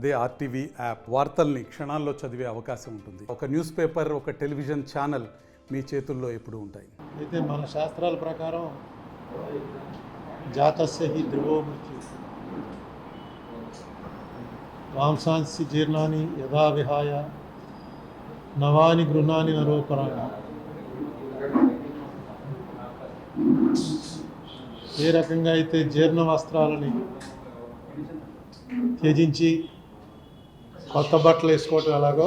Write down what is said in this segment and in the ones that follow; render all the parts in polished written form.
అదే RTV app వార్తల్ని క్షణాల్లో చదివే అవకాశం ఉంటుంది. ఒక న్యూస్ పేపర్, ఒక టెలివిజన్ ఛానల్ మీ చేతుల్లో ఎప్పుడూ ఉంటాయి. అయితే మన శాస్త్రాల ప్రకారం జాతస్య హి ధ్రువో మృత్యు వాంసాంసి జీర్ణాని యథా విహాయ నవాని గృహాని నరోపరాణి. ఏ రకంగా అయితే జీర్ణ వస్త్రాలని త్యజించి కొత్త బట్టలు వేసుకోవటం ఎలాగో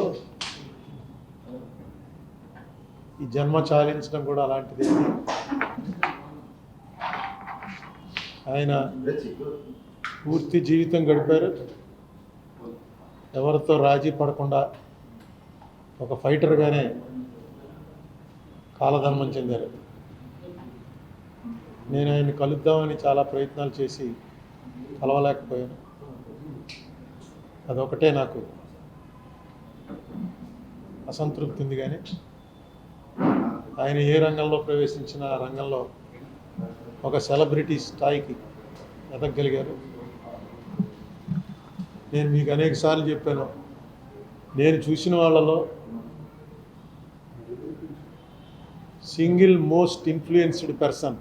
ఈ జన్మ చాలించడం కూడా అలాంటిది. ఆయన పూర్తి జీవితం గడిపారు, ఎవరితో రాజీ పడకుండా ఒక ఫైటర్గానే కాలధర్మం చెందారు. నేను ఆయన్ని కలుద్దామని చాలా ప్రయత్నాలు చేసి కలవలేకపోయాను. అదొకటే నాకు అసంతృప్తి ఉంది. కానీ ఆయన ఏ రంగంలో ప్రవేశించిన ఆ రంగంలో ఒక సెలబ్రిటీ స్థాయికి ఎదగగలిగారు. నేను మీకు అనేక సార్లు చెప్పాను, నేను చూసిన వాళ్ళలో సింగిల్ మోస్ట్ ఇన్ఫ్లుయెన్స్డ్ పర్సన్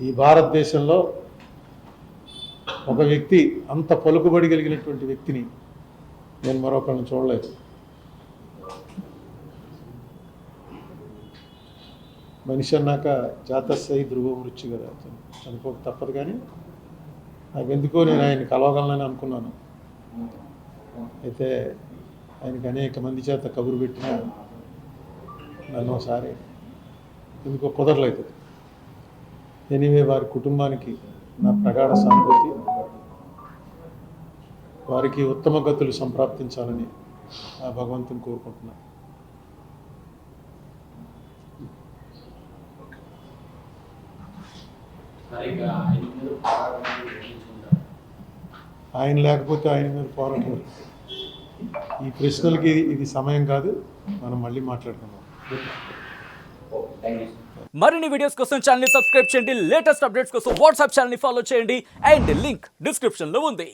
ఈ భారతదేశంలో ఒక వ్యక్తి, అంత పలుకుబడి కలిగినటువంటి వ్యక్తిని నేను మరొకరిని చూడలేదు. మనిషి అన్నాక జాతస్య హి ధ్రువో మృత్యు కదా, చనిపోక తప్పదు. కానీ నాకెందుకో నేను ఆయన కలవగలనని అనుకున్నాను. అయితే ఆయనకి అనేక మంది చేత కబురు పెట్టినా నన్ను ఒకసారి ఎందుకో కుదరలేదు. ఎనీవే, వారి కుటుంబానికి నా ప్రగాఢ సానుభూతి, వారికి ఉత్తమ గతులు సంప్రాప్తించాలని ఆ భగవంతుని కోరుకుంటున్నాను. ఆయన లేకపోతే ఆయన మీద పోరాటం. ఈ ప్రశ్నలకి ఇది సమయం కాదు, మనం మళ్ళీ మాట్లాడుకుందాం. మరిన్ని వీడియోస్ కోసం ఛానల్ ని సబ్స్క్రైబ్ చేయండి. లేటెస్ట్ అప్డేట్స్ కోసం వాట్సాప్ ఛానల్ ని ఫాలో చేయండి. అండ్ లింక్ డిస్క్రిప్షన్ లో ఉంది.